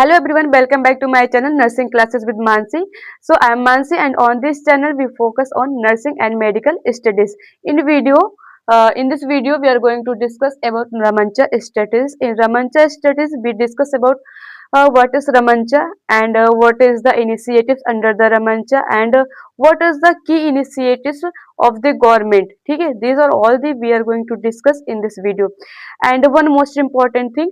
Hello everyone, welcome back to my channel Nursing Classes with Mansi. So I am Mansi and on this channel we focus on nursing and medical studies. In this video we are going to discuss about Ramancha studies. In Ramancha studies we discuss about what is Ramancha and what is the initiatives under the Ramancha and what is the key initiatives of the government. Okay, these are all the we are going to discuss in this video. And one most important thing,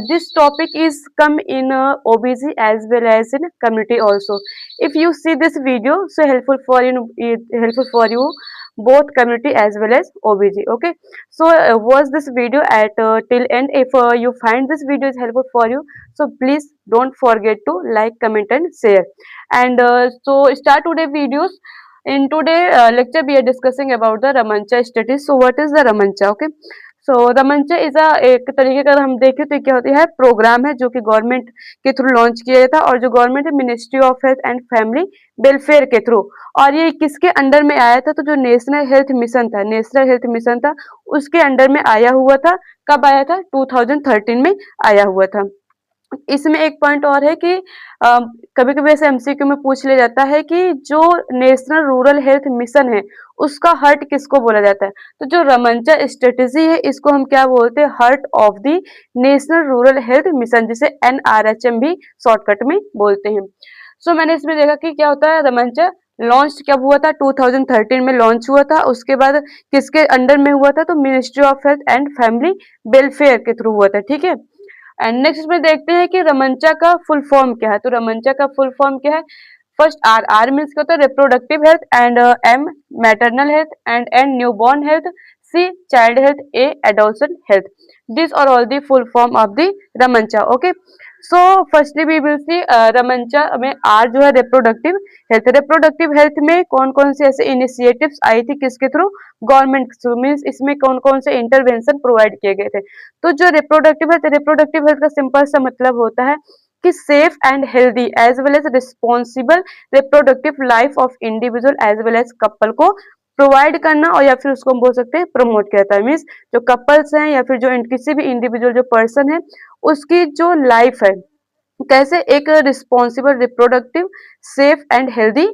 this topic is come in OBG as well as in community also. If you see this video, so helpful for you both community as well as OBG. Okay, so watch this video at till end. If you find this video is helpful for you, so please don't forget to like, comment, and share. And so start today videos. In today lecture, we are discussing about the Ramancha studies. So what is the Ramancha? Okay. So रमंचा is एक तरीके का हम देखें तो क्या होती है प्रोग्राम है जो कि गवर्नमेंट के थ्रू लॉन्च किया गया था और जो गवर्नमेंट है ministry of health and family welfare के थ्रू और ये किसके अंडर में आया था तो जो नेशनल हेल्थ मिशन था उसके अंडर में आया हुआ था। कब आया था 2013 में आया हुआ था। इसमें एक पॉइंट और है कि कभी कभी ऐसे एमसीक्यू में पूछ लिया जाता है कि जो नेशनल रूरल हेल्थ मिशन है उसका हर्ट किसको बोला जाता है तो जो रमंचा स्ट्रेटेजी है इसको हम क्या बोलते हैं hurt of the national rural health mission जिसे NRHM भी शॉर्टकट में बोलते हैं। सो मैंने इसमें देखा कि क्या होता है रमंचा लॉन्च कब हुआ था 2013 में लॉन्च हुआ था। उसके बाद किसके अंडर में हुआ था तो ministry of health and family welfare के थ्रू हुआ था। ठीक है, एंड नेक्स्ट में देखते हैं कि रमंचा का फुल फॉर्म क्या है। तो रमंचा का फुल फॉर्म क्या है। फर्स्ट आर मीन्स क्या होता है reproductive health and M maternal health and N newborn health C child health A adolescent health this are all the full form of the रमंचा। Okay, so firstly we will see रमंचा में R जो है reproductive health में कौन कौन से ऐसे इनिशिएटिव्स आई थी किसके थ्रू गवर्नमेंट थ्रू मीन्स इसमें कौन कौन से इंटरवेंशन प्रोवाइड किए गए थे। तो जो रिप्रोडक्टिव हेल्थ का सिंपल सा मतलब होता है कि safe and healthy as well as responsible reproductive life of individual as well as couple को प्रोवाइड करना और या फिर उसको हम बोल सकते हैं प्रमोट किया जाता है। मीन्स जो कपल्स हैं या फिर जो किसी भी इंडिविजुअल जो पर्सन है उसकी जो लाइफ है कैसे एक responsible reproductive safe and healthy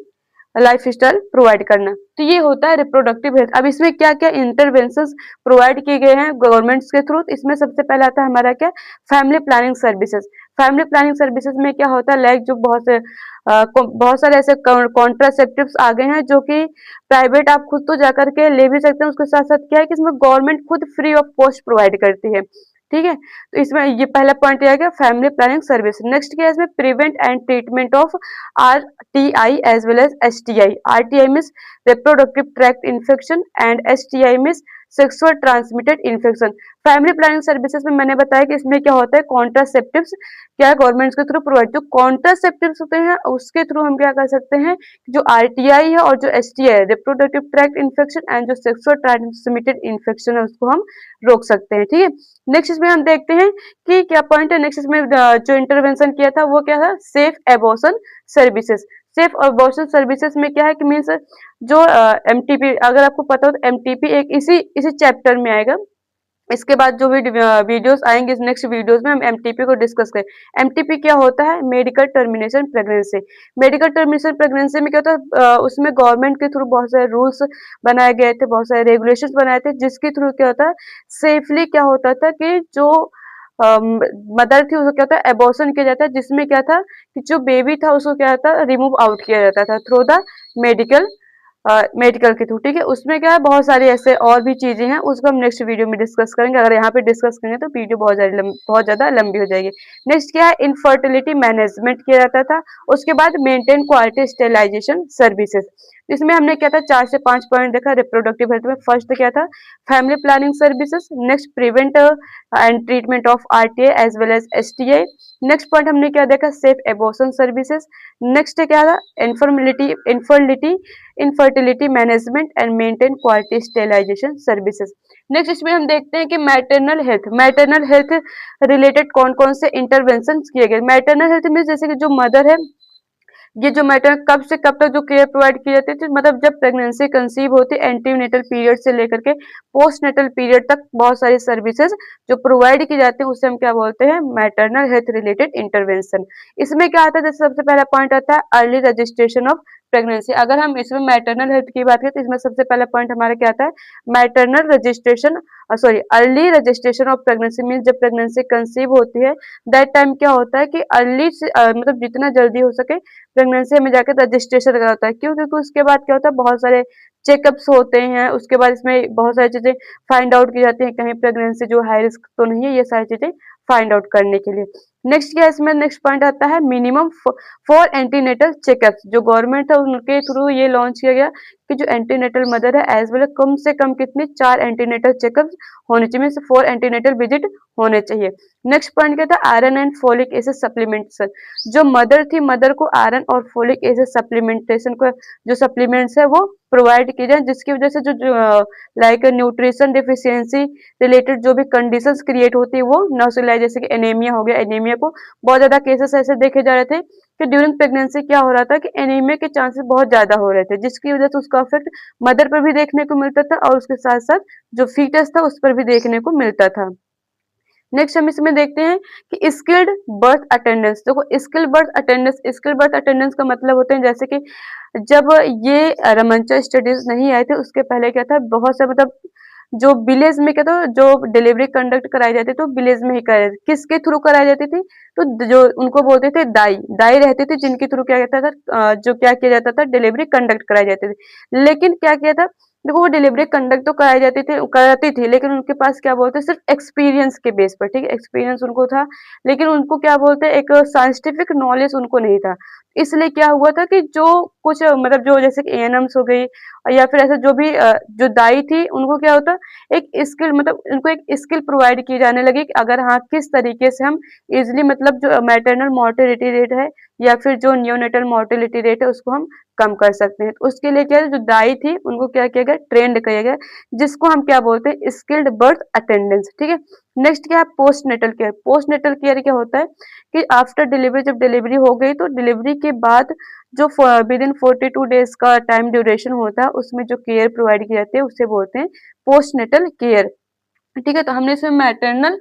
life style provide करना। तो ये होता है रिप्रोडक्टिव हेल्थ। अब इसमें क्या क्या इंटरवेंशंस प्रोवाइड किए गए हैं गवर्नमेंट्स के थ्रू। इसमें सबसे पहले आता है हमारा क्या family planning services. Family planning services में क्या होता है लाइक जो बहुत सारे ऐसे कॉन्ट्रासेप्टिव्स आ गए हैं जो कि प्राइवेट आप खुद तो जाकर के ले भी सकते हैं। उसके साथ साथ क्या है कि इसमें गवर्नमेंट खुद फ्री ऑफ कॉस्ट प्रोवाइड करती है। ठीक है, तो इसमें ये पहला पॉइंट आ गया फैमिली प्लानिंग सर्विस। नेक्स्ट क्या है इसमें prevent and treatment of RTI as well as STI। RTI means reproductive tract infection and STI means sexual transmitted infection. Family planning services में मैंने बताया कि इसमें क्या होता है कॉन्ट्रासेप्टिव्स क्या गवर्नमेंट के थ्रू प्रोवाइड जो कॉन्ट्रासेप्टिव्स होते हैं उसके थ्रू हम क्या कर सकते हैं जो RTI है और जो STI है रिप्रोडक्टिव ट्रैक्ट इन्फेक्शन एंड जो सेक्सुअल ट्रांसमिटेड इन्फेक्शन है उसको हम रोक सकते हैं। ठीक है, नेक्स्ट इसमें हम देखते हैं कि क्या पॉइंट है। नेक्स्ट इसमें जो इंटरवेंशन किया था वो क्या था safe abortion services. Safe abortion services में क्या है कि मीन्स जो MTP अगर आपको पता हो तो MTP एक इसी चैप्टर में आएगा। इसके बाद जो भी वीडियोस आएंगे इस नेक्स्ट वीडियोस में हम MTP को डिस्कस करें। MTP क्या होता है medical termination pregnancy. Medical termination pregnancy में क्या होता है उसमें गवर्नमेंट के थ्रू बहुत सारे रूल्स बनाए गए थे बहुत सारे रेगुलेशंस बनाए थे जिसके थ्रू क्या होता है सेफली क्या होता था कि जो मदर थी उसको क्या होता है एबॉर्शन किया जाता है जिसमें क्या था कि जो बेबी था उसको क्या था रिमूव आउट किया जाता था थ्रू द मेडिकल मेडिकल के थ्रू। ठीक है, उसमें क्या है बहुत सारी ऐसे और भी चीजें हैं उसको हम नेक्स्ट वीडियो में डिस्कस करेंगे। अगर यहाँ पे डिस्कस करेंगे तो वीडियो बहुत ज्यादा लंबी हो जाएगी। नेक्स्ट क्या है इनफर्टिलिटी मैनेजमेंट किया जाता था। उसके बाद मेंटेन क्वालिटी स्टेलाइजेशन सर्विसेज। इसमें हमने क्या था 4 से 5 पॉइंट देखा रिप्रोडक्टिव हेल्थ में। फर्स्ट क्या था family planning services. Next prevent and treatment of RTI as well as STI। Next point हमने क्या देखा सेफ एबॉर्शन सर्विसेज। नेक्स्ट क्या था infertility management and maintain quality sterilization services. Next इसमें हम देखते हैं कि मैटरनल हेल्थ रिलेटेड कौन कौन से इंटरवेंशन किए गए। मैटरनल हेल्थ में जैसे कि जो मदर है ये जो मैटर कब से कब तक जो केयर प्रोवाइड की जाती थी, मतलब जब प्रेगनेंसी कंसीव होती एंटीनेटल पीरियड से लेकर के पोस्टनेटल पीरियड तक बहुत सारी सर्विसेज जो प्रोवाइड की जाती है उसे हम क्या बोलते हैं, मैटरनल हेल्थ रिलेटेड इंटरवेंशन। इसमें क्या आता है, जैसे सबसे पहला पॉइंट आता है अर्ली रजिस्ट्रेशन ऑफ प्रेगनेंसी। अगर हम इसमें मैटरनल हेल्थ की बात करें तो इसमें सबसे पहला पॉइंट हमारा क्या आता है, maternal registration, sorry early registration of pregnancy mean जब प्रेगनेंसी कंसीव होती है दैट टाइम क्या होता है कि अर्ली से मतलब जितना जल्दी हो सके प्रेगनेंसी में जाकर रजिस्ट्रेशन करना होता है। क्यों? क्योंकि उसके बाद क्या होता है, बहुत सारे चेकअप्स होते हैं, उसके बाद इसमें बहुत सारी चीजें फाइंड आउट की जाती है, कहीं प्रेगनेंसी जो हाई रिस्क तो नहीं है, ये सारी चीजें फाइंड आउट करने के लिए। नेक्स्ट क्या है इसमें, नेक्स्ट पॉइंट आता है मिनिमम फॉर एंटीनेटल चेकअप्स। जो गवर्नमेंट है उनके थ्रू ये लॉन्च किया गया कि जो एंटीनेटल मदर है एज वेल कम से कम कितने 4 एंटीनेटल चेकअप्स होने चाहिए, मीन्स 4 एंटीनेटल विजिट होने चाहिए। नेक्स्ट पॉइंट क्या था, iron and folic acid supplementation. जो मदर थी, मदर को आयरन और फोलिक एसिड सप्लीमेंटेशन को जो सप्लीमेंट्स है वो प्रोवाइड किए जाए, जिसकी वजह से जो लाइक न्यूट्रिशन डिफिशियंसी रिलेटेड जो भी कंडीशंस क्रिएट होती है वो न हो लाए, जैसे कि एनीमिया हो गया। एनीमिया को बहुत ज्यादा केसेस ऐसे देखे जा रहे थे कि ड्यूरिंग प्रेगनेंसी क्या हो रहा था कि एनीमिया के चांसेस बहुत ज्यादा हो रहे थे, जिसकी वजह से उसका इफेक्ट मदर पर भी देखने को मिलता था और उसके साथ साथ जो फीटस था उस पर भी देखने को मिलता था। नेक्स्ट हम इसमें देखते हैं कि स्किल्ड बर्थ अटेंडेंस। देखो स्किल्ड बर्थ अटेंडेंस का मतलब होते हैं जैसे कि जब ये रमनचा स्टडीज नहीं आए थे उसके पहले क्या था, बहुत से मतलब जो विलेज में क्या था, जो डिलीवरी कंडक्ट कराई जाती तो विलेज में ही कराई जाती, किसके थ्रू कराई जाती थी, तो जो उनको बोलते थे दाई, दाई रहती थी जिनके थ्रू क्या कहता था, जो क्या किया जाता था, डिलीवरी कंडक्ट कराई जाती थी। लेकिन क्या किया था, देखो वो डिलीवरी कंडक्ट तो कराई जाती थी, कराती थी, लेकिन उनके पास क्या बोलते हैं, सिर्फ एक्सपीरियंस के बेस पर, ठीक है, एक्सपीरियंस उनको था, लेकिन उनको क्या बोलते हैं, एक साइंटिफिक नॉलेज उनको नहीं था। इसलिए क्या हुआ था कि जो कुछ मतलब जो जैसे कि एएनएम्स हो गई या फिर ऐसा जो भी जो दाई थी उनको क्या होता, एक स्किल मतलब उनको एक स्किल प्रोवाइड की जाने लगी कि अगर हाँ किस तरीके से हम इजिली मतलब जो मैटरनल मोर्टेलिटी रेट है या फिर जो नियोनेटल मोर्टेलिटी रेट है उसको हम कम कर सकते हैं। तो उसके लिए क्या है, जो दाई थी उनको क्या किया गया, ट्रेंड किया गया, जिसको हम क्या बोलते हैं, स्किल्ड बर्थ अटेंडेंस, ठीक है। नेक्स्ट क्या है, post natal care. Post natal care क्या होता है कि आफ्टर डिलीवरी, जब डिलीवरी हो गई तो डिलीवरी के बाद जो विद इन 42 डेज का टाइम ड्यूरेशन होता है उसमें जो केयर प्रोवाइड की जाती है उसे बोलते हैं पोस्ट नेटल केयर, ठीक है। तो हमने इसमें मैटरनल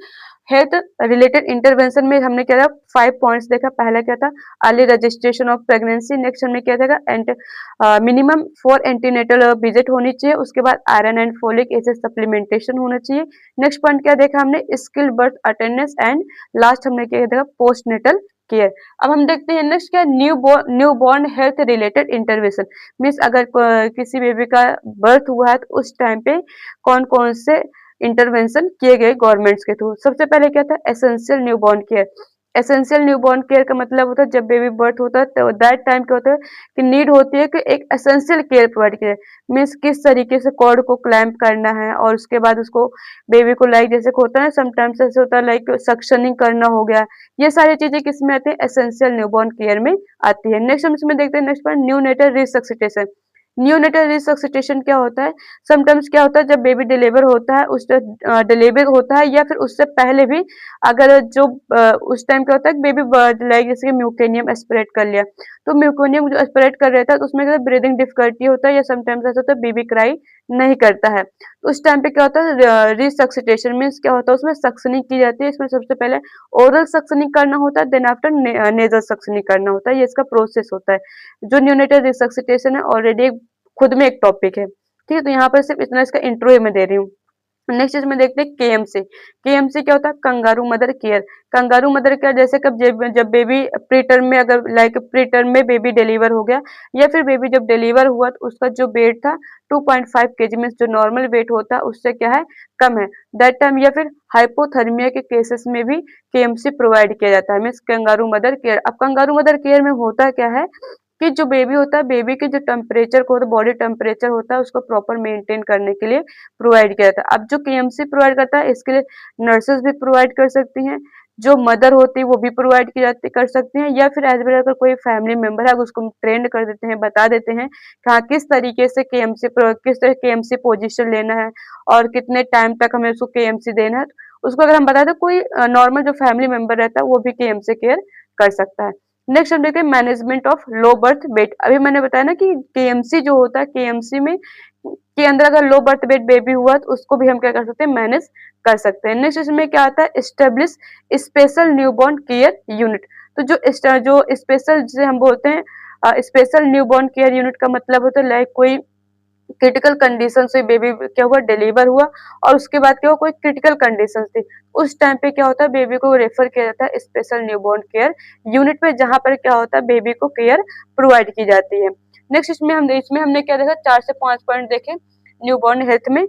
हेल्थ रिलेटेड इंटरवेंशन में हमने क्या था, 5 पॉइंट्स देखा। पहला क्या था, early registration of pregnancy. Next हमने क्या देखा, मिनिमम 4 एंटीनेटल विजिट होनी चाहिए। उसके बाद iron and folic acid supplementation होना चाहिए। नेक्स्ट पॉइंट क्या देखा हमने, skill birth attendance and last हमने क्या देखा, पोस्ट नेटल केयर। अब हम देखते हैं नेक्स्ट क्या, new born health related intervention. Means अगर किसी बेबी का बर्थ हुआ है तो उस टाइम पे कौन कौन से इंटरवेंशन किए गए गवर्नमेंट्स के थ्रू। सबसे पहले क्या था, essential newborn care. Essential newborn care का मतलब होता है जब बेबी बर्थ होता है तो दैट टाइम क्या होता है कि नीड होती है कि एक एसेंशियल केयर प्रोवाइड किया जाए। मीन्स किस तरीके से कॉर्ड को क्लैंप करना है और उसके बाद उसको बेबी को लाइक जैसे होता है समटाइम्स ऐसे होता है लाइक सक्शनिंग करना हो गया, ये सारी चीजें किसमें आती है, एसेंशियल न्यूबॉर्न केयर में आती है। नेक्स्ट हम इसमें देखते हैं, next point, neonatal resuscitation. Neonatal resuscitation क्या होता है, समटाइम्स क्या होता है जब बेबी डिलीवर होता है, उस डिलीवर होता है या फिर उससे पहले भी अगर जो उस टाइम क्या होता है बेबी लाइक जैसे कि म्यूकेनियम एस्पिरेट कर लिया, तो म्यूकेनियम जो एस्पिरेट कर रहता है तो उसमें क्या ब्रीदिंग डिफिकल्टी होता है या समटाइम्स ऐसा होता है बेबी क्राई नहीं करता है, तो उस टाइम पे क्या होता है रिसक्सिटेशन मीन्स क्या होता है, उसमें सक्शनिंग की जाती है। इसमें सबसे पहले ओरल सक्शनिंग करना होता है, देन आफ्टर नेजल सक्शनिंग करना होता है, ये इसका प्रोसेस होता है। जो न्यूनेटल रिसक्सिटेशन है ऑलरेडी खुद में एक टॉपिक है, ठीक है। तो यहाँ पर सिर्फ इतना इसका इंट्रो ही मैं दे रही हूँ। नेक्स्ट इसमें देखते हैं केएमसी। केएमसी क्या होता है, kangaroo mother care. Kangaroo mother care जैसे कब जब बेबी प्री टर्म में अगर लाइक प्री टर्म में बेबी डिलीवर हो गया या फिर बेबी जब डिलीवर हुआ तो उसका जो वेट था 2.5 केजी मीन्स जो नॉर्मल वेट होता है उससे क्या है कम है दैट टाइम, या फिर हाइपोथर्मिया के केसेस में भी केएमसी प्रोवाइड किया जाता है मीन्स कंगारू मदर केयर। अब कंगारू मदर केयर में होता क्या है कि जो बेबी होता है बेबी के जो टेम्परेचर को बॉडी टेम्परेचर होता है उसको प्रॉपर मेंटेन करने के लिए प्रोवाइड किया जाता है। अब जो केएमसी प्रोवाइड करता है इसके लिए नर्सेज भी प्रोवाइड कर सकती हैं, जो मदर होती है वो भी प्रोवाइड की जाती कर सकती हैं, या फिर एज वेल अगर कोई फैमिली मेंबर है उसको हम ट्रेंड कर देते हैं, बता देते हैं कि हाँ किस तरीके से केएमसी किस तरह केएमसी पोजीशन लेना है और कितने टाइम तक हमें उसको केएमसी देना है, उसको अगर हम बता दें कोई नॉर्मल जो फैमिली मेंबर रहता है वो भी केएमसी केयर कर सकता है। नेक्स्ट हम देखते हैं management of low birth weight. अभी मैंने बताया ना कि केएमसी जो होता है, केएमसी में के अंदर अगर लो बर्थ वेट बेबी हुआ तो उसको भी हम क्या कर सकते हैं, मैनेज कर सकते हैं। नेक्स्ट इसमें क्या आता है, establish special newborn care unit. तो जो स्पेशल जिसे हम बोलते हैं स्पेशल न्यूबॉर्न केयर यूनिट का मतलब होता है लाइक कोई क्रिटिकल कंडीशन से बेबी क्या हुआ, डिलीवर हुआ और उसके बाद क्या हुआ, कोई क्रिटिकल कंडीशन थी, उस टाइम पे क्या होता है, बेबी को रेफर किया जाता है स्पेशल न्यूबॉर्न केयर यूनिट पे, जहां पर क्या होता है, बेबी को केयर प्रोवाइड की जाती है। नेक्स्ट इसमें हमने क्या देखा, 4 से 5 पॉइंट देखे न्यूबॉर्न हेल्थ में।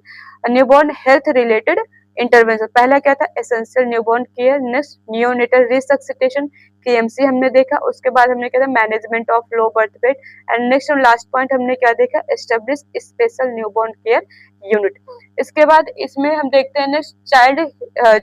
न्यूबॉर्न हेल्थ रिलेटेड इंटरवेंशन, पहला क्या था, essential newborn care. Next neonatal resuscitation, KMC हमने देखा। उसके बाद हमने क्या था, management of low birth weight. And next और लास्ट पॉइंट हमने क्या देखा, establish special newborn care unit. इसके बाद इसमें हम देखते हैं next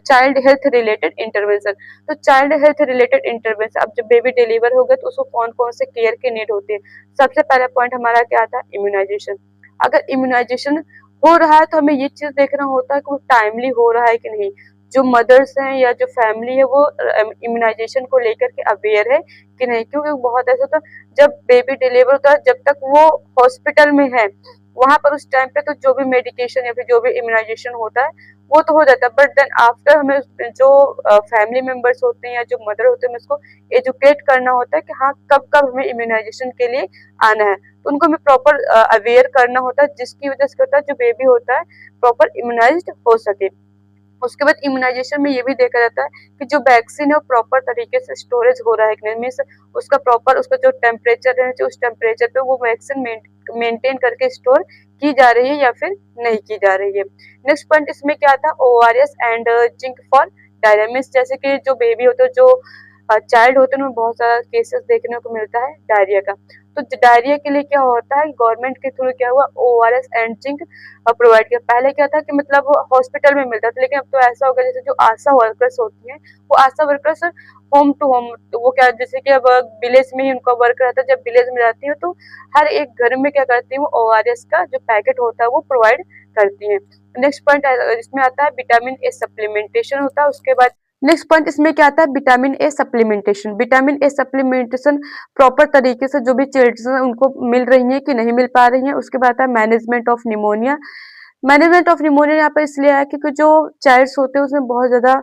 child health related intervention. तो चाइल्ड हेल्थ रिलेटेड इंटरवेंशन, अब जब बेबी डिलीवर हो गया तो उसको कौन कौन से केयर की नीड होती है। सबसे पहला पॉइंट हमारा क्या था, इम्यूनाइजेशन। अगर इम्यूनाइजेशन हो रहा है तो हमें ये चीज देखना होता है कि वो टाइमली हो रहा है कि नहीं। जो मदर्स हैं या जो फैमिली है वो इम्यूनाइजेशन को लेकर के अवेयर है कि नहीं, क्योंकि बहुत ऐसा होता है जब बेबी डिलीवर होता है, जब तक वो हॉस्पिटल में है वहां पर उस टाइम पे तो जो भी मेडिकेशन या फिर जो भी इम्यूनाइजेशन होता है वो तो हो जाता है, बट देन आफ्टर हमें जो फैमिली मेंबर्स होते हैं या जो मदर होते हैं उसको एजुकेट करना होता है कि हाँ कब कब हमें इम्यूनाइजेशन के लिए आना है। तो उनको हमें प्रॉपर अवेयर करना होता है, जिसकी वजह से होता है जो बेबी होता है प्रॉपर इम्यूनाइज्ड हो सके। उसके बाद इम्यूनाइजेशन में ये भी देखा जाता है कि जो वैक्सीन है वो प्रॉपर तरीके से स्टोरेज हो रहा है कि नहीं, मीन्स उसका प्रॉपर उसका जो टेम्परेचर है, जो उस टेम्परेचर पे वो वैक्सीन मेंटेन करके स्टोर की जा रही है या फिर नहीं की जा रही है। नेक्स्ट पॉइंट इसमें क्या था, ORS and zinc for diarrhoea, जैसे कि जो बेबी होते हैं, जो चाइल्ड होते हैं, उनमें बहुत सारा केसेस देखने को मिलता है डायरिया का। तो डायरिया के लिए क्या होता है, गवर्नमेंट के थ्रू क्या हुआ, ओआरएस एंड जिंक प्रोवाइड किया। पहले क्या था कि मतलब हॉस्पिटल में मिलता था, लेकिन अब तो ऐसा हो गया जैसे जो आशा वर्कर्स होती हैं वो आशा वर्कर्स होम टू होम, वो क्या जैसे कि अब विलेज में ही उनका वर्क रहता है, जब विलेज में जाती है तो हर एक घर में क्या करती है वो ओआरएस का जो पैकेट होता है वो प्रोवाइड करती है। नेक्स्ट पॉइंट इसमें आता है विटामिन ए सप्लीमेंटेशन होता है। उसके बाद नेक्स्ट पॉइंट इसमें क्या आता है, vitamin A supplementation. Vitamin A supplementation proper तरीके से जो भी चिल्ड्रन उनको मिल रही है कि नहीं मिल पा रही है। उसके बाद आता है management of pneumonia. Management of pneumonia यहाँ पर इसलिए है क्योंकि जो चाइल्ड्स होते हैं उसमें बहुत ज्यादा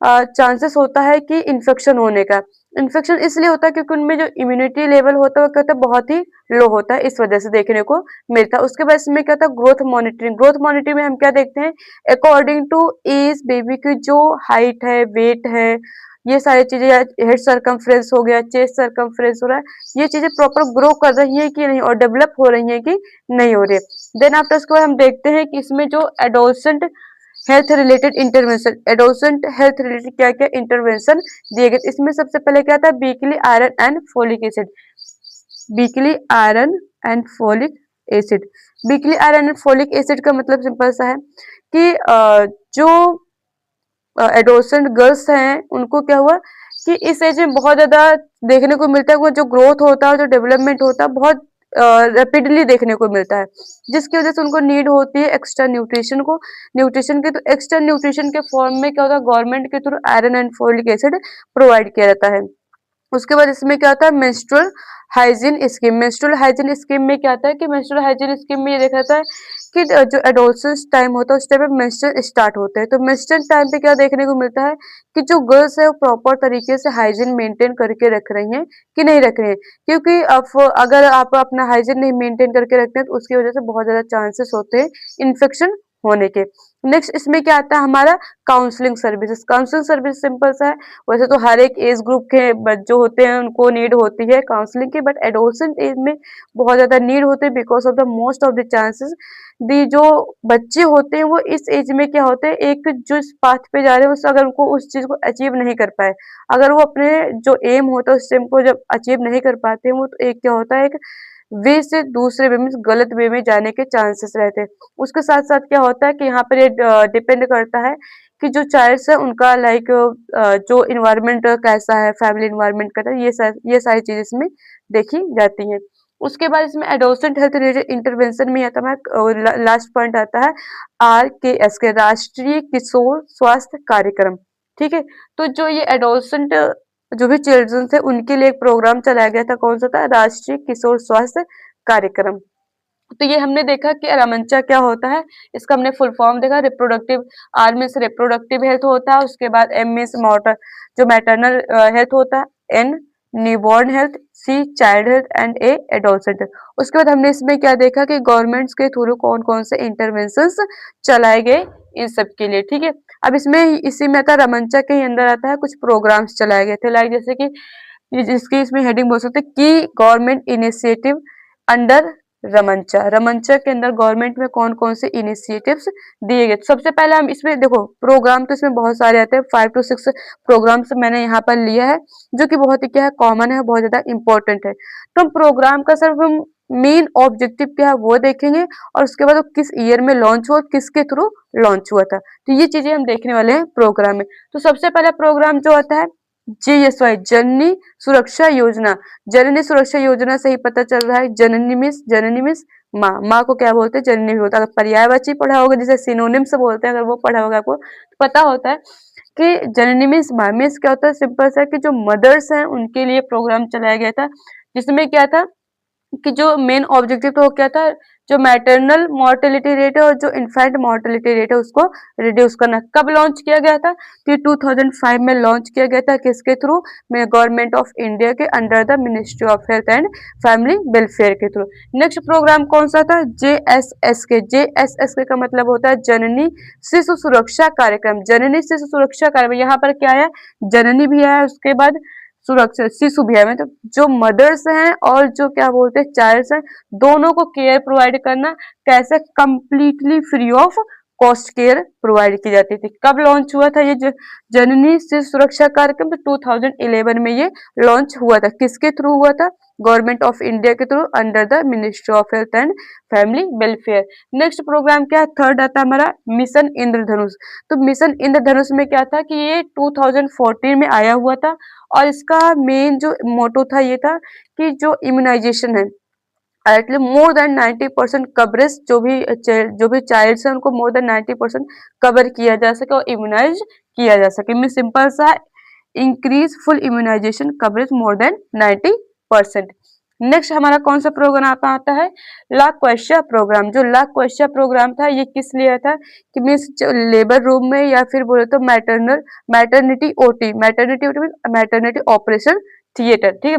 चांसेस होता है कि इन्फेक्शन होने का। इन्फेक्शन इसलिए होता है क्योंकि उनमें जो इम्यूनिटी लेवल होता है वो कहते हैं बहुत ही लो होता है, इस वजह से देखने को मिलता है। उसके बाद इसमें क्या था, ग्रोथ मॉनिटरिंग। ग्रोथ मॉनिटरिंग में हम क्या देखते हैं, अकॉर्डिंग टू एज बेबी की जो हाइट है, वेट है, ये सारी चीजें, हेड सर्कमफ्रेंस हो गया, चेस्ट सर्कमफ्रेंस हो रहा है, ये चीजें प्रॉपर ग्रो कर रही है कि नहीं और डेवलप हो रही है कि नहीं हो रही है। देन आफ्टर उसके बाद हम देखते हैं कि इसमें जो adolescent health related intervention, adolescent health related क्या क्या इंटरवेंशन दिए गए। इसमें सबसे पहले क्या था, weekly iron and folic acid. Weekly iron and folic acid. Weekly iron and folic acid का मतलब सिंपल सा है कि जो एडोलसेंट गर्ल्स हैं उनको क्या हुआ कि इस एज में बहुत ज्यादा देखने को मिलता है, वो जो ग्रोथ होता है, जो डेवलपमेंट होता है बहुत रैपिडली देखने को मिलता है, जिसकी वजह से उनको नीड होती है एक्स्ट्रा न्यूट्रिशन को, न्यूट्रिशन के। तो एक्स्ट्रा न्यूट्रिशन के फॉर्म में क्या होता है, गवर्नमेंट के through iron and folic acid provide किया जाता है। उसके बाद इसमें क्या होता है, menstrual hygiene scheme. Menstrual hygiene scheme में क्या आता है कि मेंस्ट्रुअल हाइजीन स्कीम में ये देखा जाता है कि जो एडोलसेंस टाइम होता है उस टाइम पे मेंस्ट्रुअल स्टार्ट होते हैं। तो मेंस्ट्रुअल टाइम पे क्या देखने को मिलता है कि जो गर्ल्स है वो प्रॉपर तरीके से हाइजीन मेंटेन करके रख रही हैं कि नहीं रख रही हैं, क्योंकि अब अगर आप अपना हाइजीन नहीं मेंटेन करके रखते हैं तो उसकी वजह से बहुत ज्यादा चांसेस होते हैं इन्फेक्शन होने के। नेक्स्ट इसमें क्या आता है हमारा, counselling services. Counselling service simple सा है, वैसे तो हर एक एज ग्रुप के जो होते हैं उनको नीड होती है काउंसलिंग की, बट एडोलसेंट एज में बहुत ज्यादा नीड होती है because of the most of the chances the जो बच्चे होते हैं वो इस एज में क्या होते हैं, एक जो इस पाथ पे जा रहे हैं उस अगर उनको उस चीज को अचीव नहीं कर पाए, अगर वो अपने जो एम होता है उस एम को जब अचीव नहीं कर पाते हैं वो, तो एक क्या होता है, एक वे से दूसरे वे में गलत वे में जाने के चांसेस रहते हैं। उसके साथ साथ क्या होता है कि यहाँ पर ये डिपेंड करता है कि जो चाइल्ड्स है उनका लाइक जो इन्वायरमेंट कैसा है, फैमिली इन्वायरमेंट कैसा है, ये सारी चीजें इसमें देखी जाती हैं। उसके बाद इसमें एडोलसेंट हेल्थ रिलेटेड इंटरवेंशन में आता है लास्ट पॉइंट आता है RKS के, राष्ट्रीय किशोर स्वास्थ्य कार्यक्रम। ठीक है, तो जो ये एडोलसेंट जो भी चिल्ड्रंस थे उनके लिए एक प्रोग्राम चलाया गया था, कौन सा था, राष्ट्रीय किशोर स्वास्थ्य कार्यक्रम। तो ये हमने देखा कि रमंचा क्या होता है, इसका हमने फुल फॉर्म देखा, reproductive, R means reproductive health होता है, उसके बाद एम मीन्स मोटर जो मैटरनल हेल्थ होता है, N newborn health, C child health and A adolescent. उसके बाद हमने इसमें क्या देखा कि गवर्नमेंट्स के थ्रू कौन कौन से इंटरवेंशंस चलाए गए इन सब के लिए, ठीक है। अब इसमें इसी में आता है रमंचा के ही अंदर आता है कुछ प्रोग्राम्स चलाए गए थे, लाइक जैसे कि जिसकी इसमें हेडिंग बोल सकते हैं कि गवर्नमेंट इनिशिएटिव अंडर रमंचा। रमंचा के अंदर गवर्नमेंट में कौन कौन से इनिशिएटिव्स दिए गए। तो सबसे पहले हम इसमें देखो प्रोग्राम तो इसमें बहुत सारे आते हैं, 5 to 6 प्रोग्राम्स मैंने यहाँ पर लिया है जो कि बहुत ही क्या है, कॉमन है, बहुत ज्यादा इंपॉर्टेंट है। तो हम प्रोग्राम का सिर्फ हम मेन ऑब्जेक्टिव क्या है वो देखेंगे, और उसके बाद वो किस ईयर में लॉन्च हुआ, किसके थ्रू लॉन्च हुआ था, तो ये चीजें हम देखने वाले हैं प्रोग्राम में। तो सबसे पहला प्रोग्राम जो आता है JSY जननी सुरक्षा योजना। जननी सुरक्षा योजना से ही पता चल रहा है, जननी मिस माँ, माँ को क्या बोलते हैं, जननी भी होता है। अगर पर्यायवाची पढ़ा होगा जिसे सिनोनिम्स बोलते हैं, अगर वो पढ़ा होगा आपको तो पता होता है कि जननी मिस माँ मिस क्या होता है, सिंपल सा कि जो मदर्स हैं उनके लिए प्रोग्राम चलाया गया था, जिसमें क्या था कि जो मेन ऑब्जेक्टिव तो क्या था, जो मैटरनल मोर्टेलिटी रेट है और जो इन्फेंट मोर्टेलिटी रेट है उसको रिड्यूस करना। कब लॉन्च किया गया था, कि 2005 में लॉन्च किया गया था, किसके थ्रू, में गवर्नमेंट ऑफ इंडिया के under the ministry of health and family welfare के थ्रू। नेक्स्ट प्रोग्राम कौन सा था, JSSK। JSSK का मतलब होता है जननी शिशु सुरक्षा कार्यक्रम। जननी शिशु सुरक्षा कार्यक्रम, यहाँ पर क्या है, जननी भी है, उसके बाद सुरक्षा शिशु भी है, मतलब जो मदर्स हैं और जो क्या बोलते हैं चाइल्ड्स हैं, दोनों को केयर प्रोवाइड करना, कैसे, completely free of cost care provide की जाती थी। कब लॉन्च हुआ था ये जननी शिशु सुरक्षा कार्यक्रम, तो 2011 में ये लॉन्च हुआ था, किसके थ्रू हुआ था, गवर्नमेंट ऑफ इंडिया के through under the ministry of health and family welfare. Next program क्या है, थर्ड आता है हमारा मिशन इंद्रधनुष। तो मिशन इंद्रधनुष में क्या था कि ये 2014 में आया हुआ था, और इसका मेन जो मोटो था ये था कि जो इम्यूनाइजेशन है, एटलीस्ट मोर देन 90% कवरेज, जो भी चाइल्ड्स हैं उनको मोर देन 90% कवर किया जा सके और इम्यूनाइज किया जा सके। मीन सिंपल सा, increase full immunization coverage more than 90%। Next हमारा कौन सा प्रोग्राम आता है, ला क्वेश्चन प्रोग्राम। जो ला क्वेश्चन प्रोग्राम था ये किस लिए था, कि मीन्स लेबर रूम में या फिर बोले तो maternity OT, maternity operation theatre, ठीक है,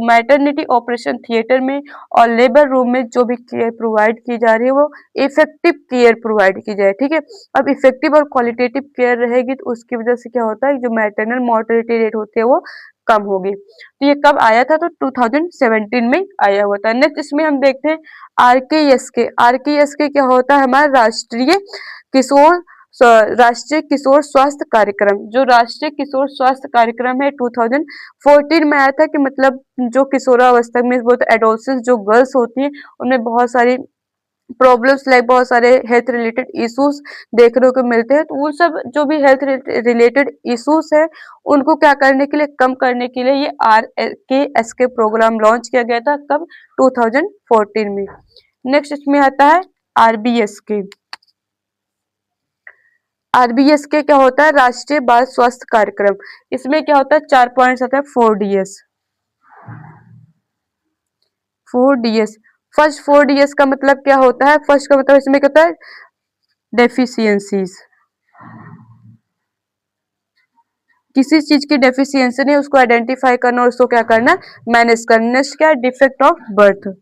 मैटरनिटी ऑपरेशन थिएटर में और लेबर रूम में जो भी केयर प्रोवाइड की जा रही है वो इफेक्टिव केयर प्रोवाइड की जाए, ठीक है। अब इफेक्टिव और क्वालिटेटिव केयर रहेगी तो उसकी वजह से क्या होता है, जो मैटरनल मोर्टेलिटी रेट होती है वो कम होगी। तो ये कब आया था, तो 2017 में आया हुआ था। नेक्स्ट इसमें हम देखते हैं RKSK। RKSK क्या होता है, हमारा किशोर राष्ट्रीय किशोर स्वास्थ्य कार्यक्रम। जो राष्ट्रीय किशोर स्वास्थ्य कार्यक्रम है 2014 में आया था, कि मतलब जो किशोरावस्था में बहुत एडोलसेंस जो गर्ल्स होती हैं उनमें बहुत सारी प्रॉब्लम्स, लाइक बहुत सारे हेल्थ रिलेटेड इश्यूज देखने को मिलते हैं, तो वो सब जो भी हेल्थ रिलेटेड इश्यूज है उनको क्या करने के लिए, कम करने के लिए ये RKSK प्रोग्राम लॉन्च किया गया था, कब, 2014 में। नेक्स्ट इसमें आता है RBSK। RBSK क्या होता है, राष्ट्रीय बाल स्वास्थ्य कार्यक्रम। इसमें क्या होता है, 4 पॉइंट्स आता है, 4DS। 4DS, फर्स्ट 4DS का मतलब क्या होता है, फर्स्ट का मतलब इसमें क्या होता है, डेफिशिएंसीज, किसी चीज की डेफिशिएंसी नहीं उसको आइडेंटिफाई करना और उसको क्या करना, मैनेज करना। नेक्स्ट क्या है, defect of birth.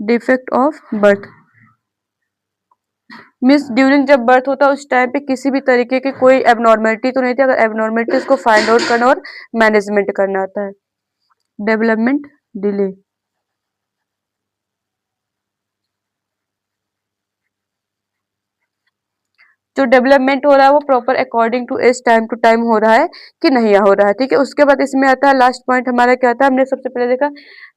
Defect of birth means during जब बर्थ होता है उस टाइम पे किसी भी तरीके की कोई एबनॉर्मेलिटी तो नहीं थी, अगर एबनॉर्मेलिटी उसको फाइंड आउट करना और मैनेजमेंट करना आता है। डेवलपमेंट डिले, जो डेवलपमेंट हो रहा है वो proper according to age time to time हो रहा है कि नहीं हो रहा है, ठीक है। उसके बाद इसमें आता है लास्ट पॉइंट हमारा क्या था, हमने सबसे पहले देखा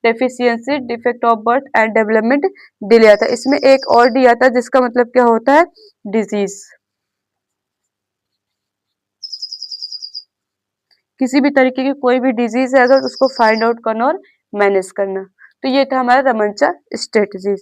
deficiency, defect of birth and development delay आता है। इसमें एक और डी आता है जिसका मतलब क्या होता है, डिजीज, किसी भी तरीके की कोई भी डिजीज है अगर उसको फाइंड आउट करना और मैनेज करना। तो ये था हमारा रमंचा स्ट्रेटजीज।